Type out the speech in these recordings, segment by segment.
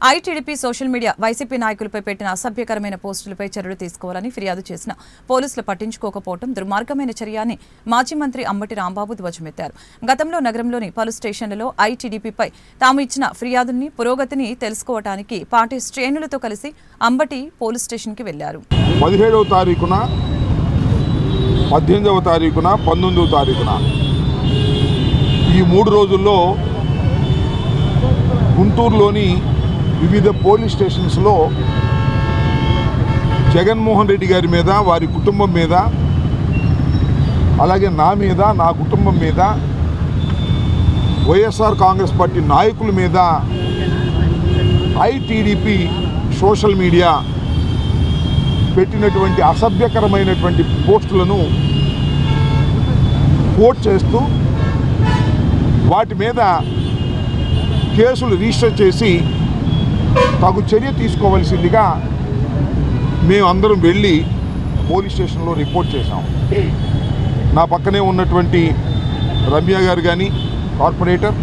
ITDP social media YCP నాయకులపై పెట్టిన అసభ్యకరమైన పోస్టులపై చర్యలు తీసుకోవాలని ఫిర్యాదు చేసిన పోలీసులు పట్టించుకోకపోవడం దుర్మార్గమైన చర్య అని మాజీ మంత్రి అంబటి రాంబాబు ధ్వజమెత్తారు. గతంలో నగరంలోని పలు స్టేషన్లలో ఐటీడీపీపై తాము ఇచ్చిన ఫిర్యాదుని పురోగతిని తెలుసుకోవడానికి పార్టీ శ్రేణులతో కలిసి అంబటి పోలీస్ స్టేషన్కి వెళ్లారు. 17వ తారీఖున 18వ తారీఖున 19వ తారీఖున ఈ 3 రోజుల్లో గుంటూరులోని వివిధ పోలీస్ స్టేషన్స్లో జగన్మోహన్ రెడ్డి గారి మీద, వారి కుటుంబం మీద, అలాగే నా మీద, నా కుటుంబం మీద, వైఎస్ఆర్ కాంగ్రెస్ పార్టీ నాయకుల మీద ఐటీడీపీ సోషల్ మీడియా పెట్టినటువంటి అసభ్యకరమైనటువంటి పోస్టులను కోట్ చేస్తూ వాటి మీద కేసులు రిజిస్టర్ చేసి తగు చర్య తీసుకోవాల్సిందిగా మేమందరం వెళ్ళి పోలీస్ స్టేషన్లో రిపోర్ట్ చేశాం. నా పక్కనే ఉన్నటువంటి రమ్య గారు కానీ, కార్పొరేటర్,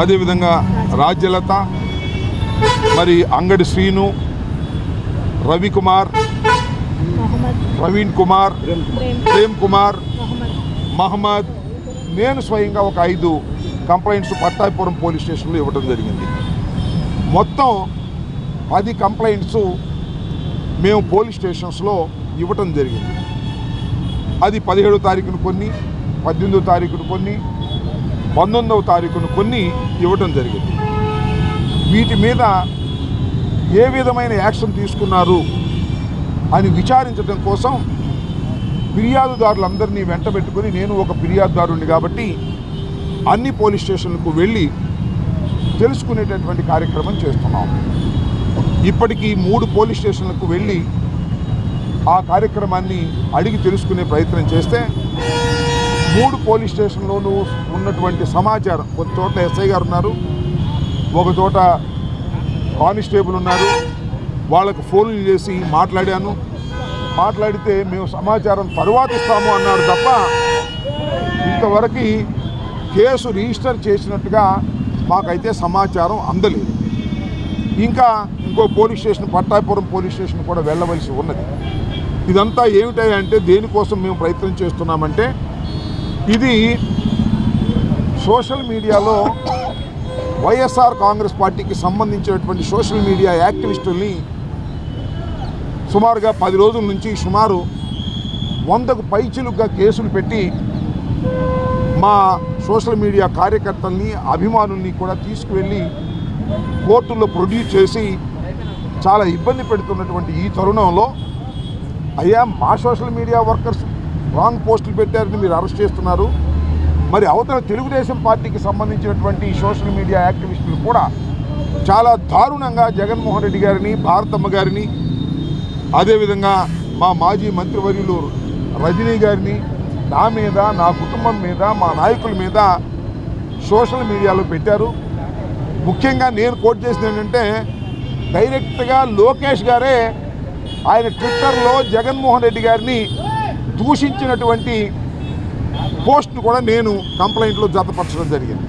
అదేవిధంగా రాజ్యలత, మరి అంగడి శ్రీను, రవికుమార్, ప్రవీణ్ కుమార్, ప్రేమ్ కుమార్, మహమ్మద్, నేను స్వయంగా ఒక 5 కంప్లైంట్స్ పట్టాపురం పోలీస్ స్టేషన్లో ఇవ్వడం జరిగింది. మొత్తం 10 కంప్లైంట్స్ మేము పోలీస్ స్టేషన్స్లో ఇవ్వటం జరిగింది. అది 17వ తారీఖున కొన్ని, 18వ తారీఖున కొన్ని, 19వ తారీఖున కొన్ని ఇవ్వటం జరిగింది. వీటి మీద ఏ విధమైన యాక్షన్ తీసుకున్నారు అని విచారించడం కోసం ఫిర్యాదుదారులందరినీ వెంటబెట్టుకొని, నేను ఒక ఫిర్యాదుదారుని కాబట్టి అన్ని పోలీస్ స్టేషన్లకు వెళ్ళి తెలుసుకునేటటువంటి కార్యక్రమం చేస్తున్నాం. ఇప్పటికీ 3 పోలీస్ స్టేషన్లకు వెళ్ళి ఆ కార్యక్రమాన్ని అడిగి తెలుసుకునే ప్రయత్నం చేస్తే 3 పోలీస్ స్టేషన్లోనూ ఉన్నటువంటి సమాచారం, ఒక చోట ఎస్ఐ గారు ఉన్నారు, ఒక చోట కానిస్టేబుల్ ఉన్నారు, వాళ్ళకు ఫోన్లు చేసి మాట్లాడితే మేము సమాచారం తరువాత ఇస్తాము అన్నారు తప్ప ఇంతవరకు కేసు రిజిస్టర్ చేసినట్టుగా మాకైతే సమాచారం అందలేదు. ఇంకా ఇంకో police station, Pattapuram police station కూడా వెళ్ళవలసి ఉన్నది. ఇదంతా ఏమిటంటే దేనికోసం మేము ప్రయత్నం చేస్తున్నామంటే, ఇది సోషల్ మీడియాలో వైఎస్ఆర్ కాంగ్రెస్ పార్టీకి సంబంధించినటువంటి సోషల్ మీడియా యాక్టివిస్టుల్ని సుమారుగా 10 రోజుల నుంచి సుమారు 100కు పైచిలుగా కేసులు పెట్టి మా సోషల్ మీడియా కార్యకర్తల్ని, అభిమానుల్ని కూడా తీసుకువెళ్ళి కోర్టుల్లో ప్రొడ్యూస్ చేసి చాలా ఇబ్బంది పెడుతున్నటువంటి ఈ తరుణంలో, అయ్యా మా సోషల్ మీడియా వర్కర్స్ రాంగ్ పోస్టులు పెట్టారని మీరు అరెస్ట్ చేస్తున్నారు, మరి అవతల తెలుగుదేశం పార్టీకి సంబంధించినటువంటి సోషల్ మీడియా యాక్టివిస్టులు కూడా చాలా దారుణంగా జగన్మోహన్ రెడ్డి గారిని, భారతమ్మ గారిని, అదేవిధంగా మా మాజీ మంత్రివర్యులు రజనీ గారిని, నా మీద, నా కుటుంబం మీద, మా నాయకుల మీద సోషల్ మీడియాలో పెట్టారు. ముఖ్యంగా నేను కోట్ చేసింది ఏంటంటే, డైరెక్ట్గా లోకేష్ గారే ఆయన ట్విట్టర్లో జగన్మోహన్ రెడ్డి గారిని దూషించినటువంటి పోస్ట్ను కూడా నేను కంప్లైంట్లో జతపరచడం జరిగింది.